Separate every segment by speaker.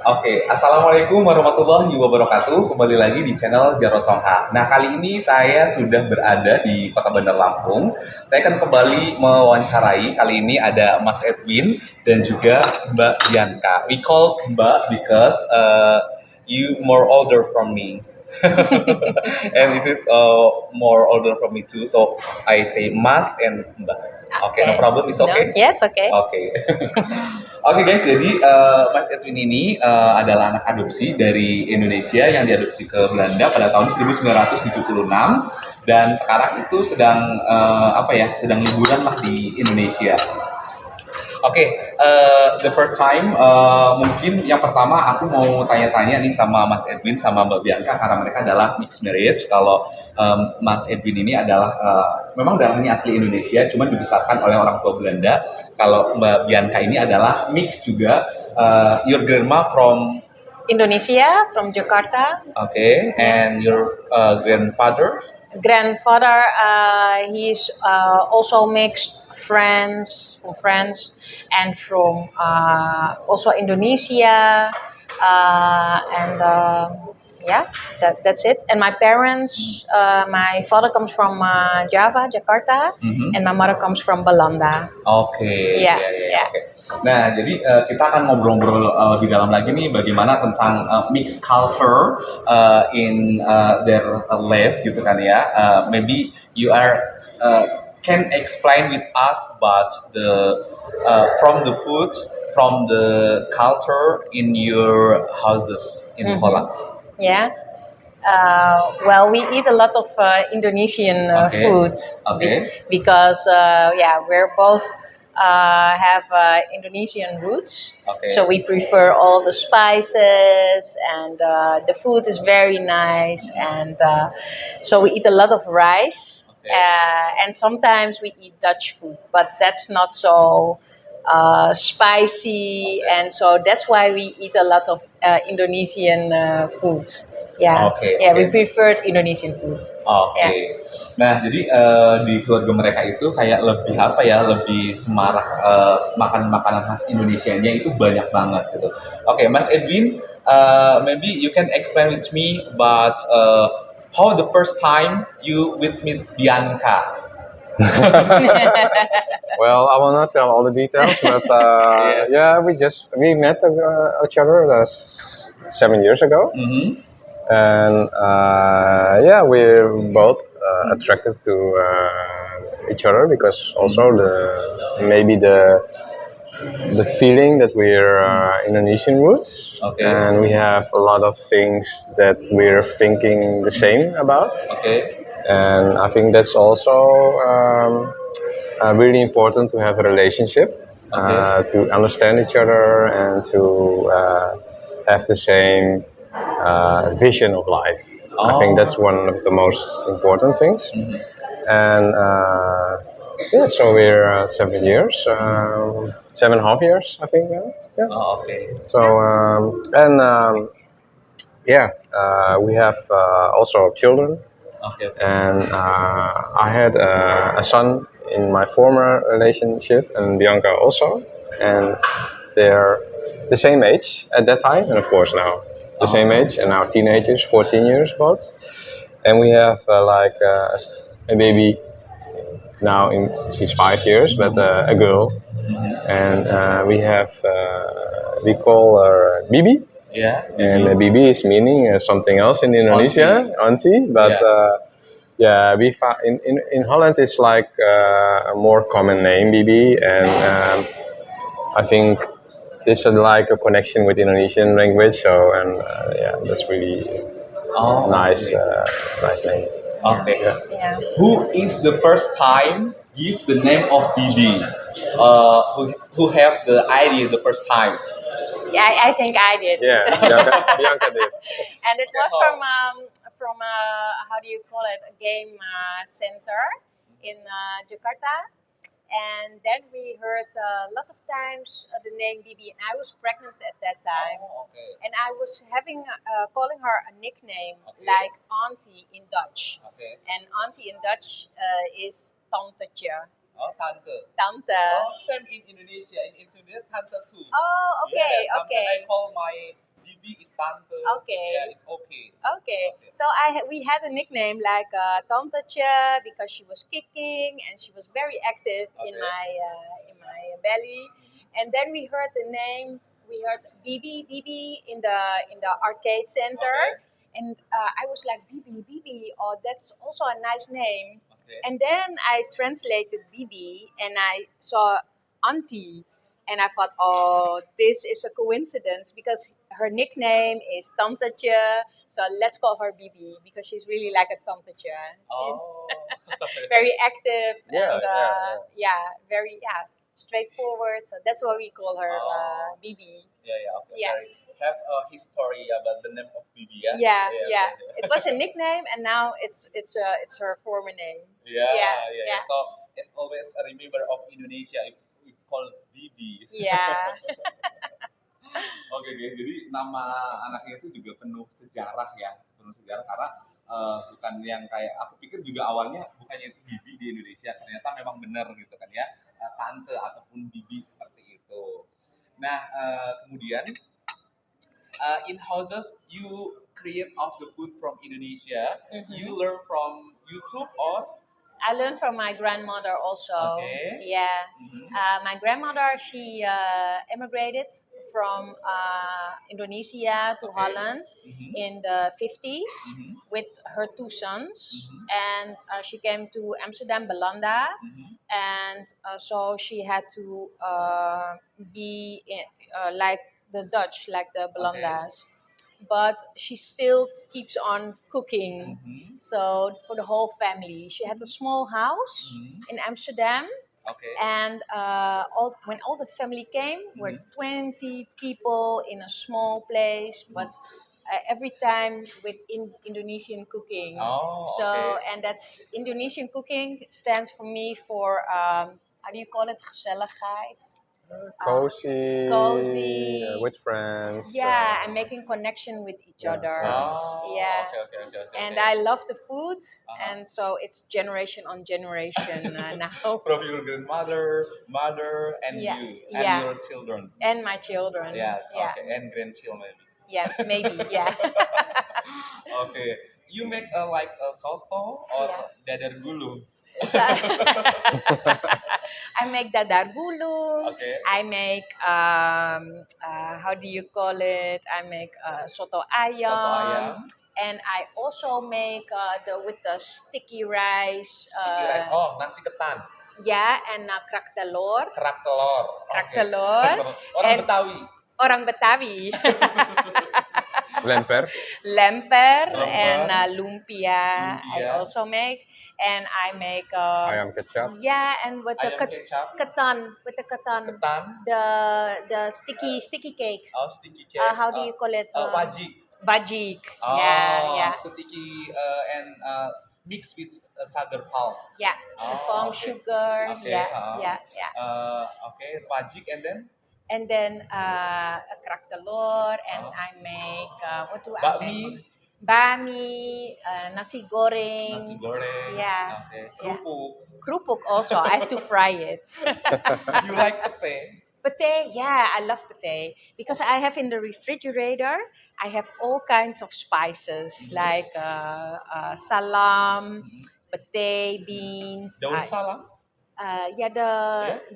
Speaker 1: Oke, Assalamualaikum warahmatullahi wabarakatuh. Kembali lagi di channel Jarwo Songha. Nah, kali ini saya sudah berada di Kota Bandar Lampung. Saya akan kembali mewawancarai. Kali ini ada Mas Edwin dan juga Mbak Bianca. We call Mbak because you more older from me. And this is more older from me too. So I say Mas and Mbak. Okay, no problem. It's okay.
Speaker 2: No, yeah, it's okay.
Speaker 1: Oke. Oke guys, jadi Mas Edwin ini adalah anak adopsi dari Indonesia yang diadopsi ke Belanda pada tahun 1976 dan sekarang itu sedang sedang liburan lah di Indonesia. Oke, the first time mungkin yang pertama aku mau tanya-tanya nih sama Mas Edwin sama Mbak Bianca karena mereka adalah mixed marriage. Kalau Mas Edwin ini adalah memang darahnya asli Indonesia, cuman dibesarkan oleh orang tua Belanda. Kalau Mbak Bianca ini adalah mix juga. Your grandma from
Speaker 2: Indonesia, from Jakarta.
Speaker 1: Okay, and your grandfather?
Speaker 2: Grandfather, he's also mixed from France and from also Indonesia, and yeah, that's it. And my parents, my father comes from Java, Jakarta, and my mother comes from Belanda.
Speaker 1: Oke.
Speaker 2: Yeah.
Speaker 1: Oke. Nah, jadi kita akan ngobrol-ngobrol lebih dalam lagi nih bagaimana tentang mixed culture in their life gitu kan ya. Maybe you are can explain with us about the from the food, from the culture in your houses in Holland.
Speaker 2: Yeah. Well, we eat a lot of Indonesian foods because we're both have Indonesian roots.
Speaker 1: Okay.
Speaker 2: So we prefer all the spices, and the food is very nice, and so we eat a lot of rice. And sometimes we eat Dutch food, but that's not so spicy, and so that's why we eat a lot of Indonesian foods. Yeah, we preferred Indonesian food.
Speaker 1: Oke. Nah, jadi di keluarga mereka itu kayak lebih semarak makan makanan khas Indonesianya itu banyak banget gitu. Oke, Mas Edwin, maybe you can explain with me about how the first time you with me Bianca.
Speaker 3: Well, I will not tell all the details, but we met each other 7 years ago.
Speaker 1: Mm-hmm.
Speaker 3: And we're both attracted to each other because also the feeling that we're Indonesian roots, and we have a lot of things that we're thinking the same about. And I think that's also really important to have a relationship, to understand each other and to have the same vision of life. I think that's one of the most important things. And so we're 7 years, 7.5 years, I think. Yeah.
Speaker 1: Oh, okay.
Speaker 3: So we have also children. And I had a son in my former relationship, and Bianca also, and they're the same age at that time, and of course now the same age, and now teenagers, 14 years both. And we have a baby now, she's 5 years, but a girl. And we call her Bibi.
Speaker 1: Yeah.
Speaker 3: And Bibi is meaning something else in Indonesia, auntie. But in Holland it's like a more common name, Bibi, and I think it's like a connection with Indonesian language. So that's really nice name.
Speaker 1: Okay.
Speaker 2: Yeah.
Speaker 1: Who is the first time give the name of Bibi? Who have the idea the first time?
Speaker 2: Yeah, I think I did.
Speaker 3: Yeah, Bianca did.
Speaker 2: And it was from how do you call it, a game center in Jakarta. And then we heard a lot of times the name Bibi, and I was pregnant at that time. And I was calling her a nickname like Auntie in Dutch. And Auntie in Dutch is tantetje.
Speaker 1: Oh, tante.
Speaker 2: Tante.
Speaker 1: Oh, same in Indonesia. In Indonesia, tante too.
Speaker 2: Oh, okay,
Speaker 1: Sometimes I call my tante.
Speaker 2: Okay.
Speaker 1: Yeah, it's okay.
Speaker 2: Okay,
Speaker 1: Okay.
Speaker 2: so we had a nickname like Tante because she was kicking and she was very active
Speaker 1: Okay.
Speaker 2: in my belly. And then we heard the name. We heard Bibi in the arcade center,
Speaker 1: Okay.
Speaker 2: and I was like Bibi. Oh, that's also a nice name.
Speaker 1: Okay.
Speaker 2: And then I translated Bibi and I saw Auntie. And I thought, oh, this is a coincidence because her nickname is Tantetje. So let's call her Bibi because she's really like a Tantetje. She's
Speaker 1: Oh.
Speaker 2: very active
Speaker 3: Yeah,
Speaker 2: and very straightforward. So that's why we call her
Speaker 1: Oh.
Speaker 2: Bibi.
Speaker 1: Yeah, yeah. Okay.
Speaker 2: Yeah.
Speaker 1: Very have a history about the name of Bibi, yeah.
Speaker 2: Yeah. It was a nickname, and now it's her former name.
Speaker 1: Yeah,
Speaker 2: Yeah,
Speaker 1: yeah,
Speaker 2: yeah.
Speaker 1: So it's always a remember of Indonesia. If we call Bibi.
Speaker 2: Yeah.
Speaker 1: Oke guys, jadi nama anaknya itu juga penuh sejarah ya, penuh sejarah karena bukan yang kayak aku pikir juga awalnya bukannya itu bibi di Indonesia, ternyata memang benar gitu kan ya, tante ataupun bibi seperti itu. Nah kemudian in houses you create of the food from Indonesia, you learn from YouTube or
Speaker 2: I learned from my grandmother also.
Speaker 1: Okay.
Speaker 2: Yeah. My grandmother, she immigrated from Indonesia to Holland in the 50s with her two sons. And she came to Amsterdam, Belanda. And so she had to be like the Dutch, like the Belanda's. But she still keeps on cooking. So for the whole family, she had a small house in Amsterdam,
Speaker 1: Okay.
Speaker 2: and when all the family came, were 20 people in a small place, but every time with Indonesian cooking.
Speaker 1: Oh,
Speaker 2: So
Speaker 1: okay.
Speaker 2: and that's Indonesian cooking stands for me for how do you call it? Gezelligheid.
Speaker 3: Cozy,
Speaker 2: Cozy.
Speaker 3: with friends.
Speaker 2: Yeah, and making connection with each other.
Speaker 1: Oh,
Speaker 2: Yeah.
Speaker 1: okay.
Speaker 2: And I love the food, and so it's generation on generation now.
Speaker 1: From your grandmother, mother, and
Speaker 2: Yeah,
Speaker 1: you, and
Speaker 2: yeah.
Speaker 1: your children.
Speaker 2: And my children.
Speaker 1: Yes,
Speaker 2: Yeah.
Speaker 1: okay, and grandchildren maybe.
Speaker 2: Yeah, maybe. Yeah.
Speaker 1: Okay, you make like a soto or dadar gulung.
Speaker 2: So, I make dadar gulung.
Speaker 1: Okay.
Speaker 2: I make how do you call it? I make soto ayam.
Speaker 1: Soto ayam.
Speaker 2: And I also make with the sticky rice.
Speaker 1: Sticky rice. Oh, nasi ketan.
Speaker 2: Yeah, and kerak telur.
Speaker 1: Kerak telur.
Speaker 2: Kerak
Speaker 1: Okay.
Speaker 2: telur.
Speaker 1: Orang
Speaker 2: And
Speaker 1: Betawi.
Speaker 2: Orang Betawi.
Speaker 3: Lemper.
Speaker 2: Lemper and lumpia.
Speaker 1: Lumpia.
Speaker 2: I also make, and I make
Speaker 3: Ayam kecap.
Speaker 2: Yeah, and with the
Speaker 1: Ayam kecap.
Speaker 2: ketan, with the ketan,
Speaker 1: Ketan.
Speaker 2: the sticky cake.
Speaker 1: Oh, sticky cake.
Speaker 2: How do you call it?
Speaker 1: Wajik.
Speaker 2: Bajik.
Speaker 1: Oh,
Speaker 2: Yeah.
Speaker 1: sticky and mixed with sugar palm.
Speaker 2: Yeah. Palm
Speaker 1: okay.
Speaker 2: sugar.
Speaker 1: Okay.
Speaker 2: Yeah.
Speaker 1: Okay, wajik
Speaker 2: And then kerak telur, and I make what do I make? Bami, nasi goreng.
Speaker 1: Nasi goreng.
Speaker 2: Yeah.
Speaker 1: Okay.
Speaker 2: Yeah.
Speaker 1: Kerupuk.
Speaker 2: Kerupuk also. I have to fry it.
Speaker 1: You like pete?
Speaker 2: Pete, yeah, I love pete because I have in the refrigerator. I have all kinds of spices like salam, pete, beans.
Speaker 1: Daun salam.
Speaker 2: Yeah, the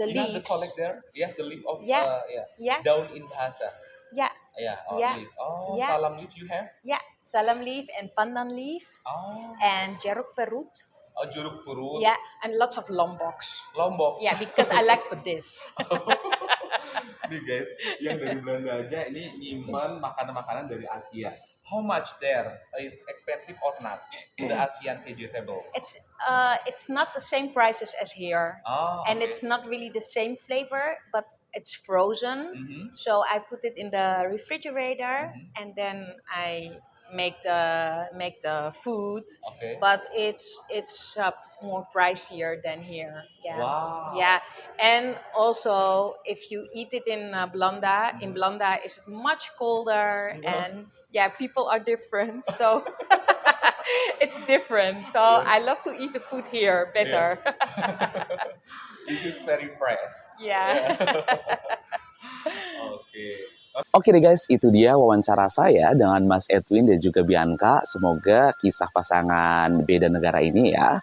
Speaker 1: you
Speaker 2: leaves.
Speaker 1: have the collect there. Yes, the leaf of
Speaker 2: Yeah.
Speaker 1: Daun in bahasa.
Speaker 2: Yeah.
Speaker 1: Yeah. Leaf. Oh,
Speaker 2: Yeah.
Speaker 1: salam leaf you have?
Speaker 2: Yeah, salam leaf and pandan leaf.
Speaker 1: Oh.
Speaker 2: And jeruk perut.
Speaker 1: Oh, jeruk perut.
Speaker 2: Yeah, and lots of lomboks.
Speaker 1: Lombok.
Speaker 2: Yeah, because I like pedes.
Speaker 1: Nih guys, yang dari Belanda aja ini nyimpan makanan-makanan dari Asia. How much there is expensive or not? The Asian vegetable.
Speaker 2: It's not the same prices as here, and
Speaker 1: Okay.
Speaker 2: it's not really the same flavor, but it's frozen. So I put it in the refrigerator, and then I make the food.
Speaker 1: Okay.
Speaker 2: But it's more pricier than here. Yeah.
Speaker 1: Wow.
Speaker 2: Yeah, and also if you eat it in Belanda, it's much colder, and people are different, so it's different. So I love to eat the food here better.
Speaker 1: This is very fresh.
Speaker 2: Yeah.
Speaker 1: Okay.
Speaker 4: Oke deh guys, itu dia wawancara saya dengan Mas Edwin dan juga Bianca. Semoga kisah pasangan beda negara ini ya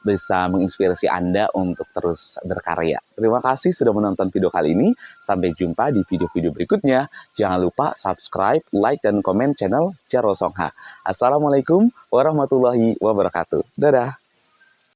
Speaker 4: bisa menginspirasi Anda untuk terus berkarya. Terima kasih sudah menonton video kali ini. Sampai jumpa di video-video berikutnya. Jangan lupa subscribe, like, dan komen channel Jarwo Songha. Assalamualaikum warahmatullahi wabarakatuh. Dadah.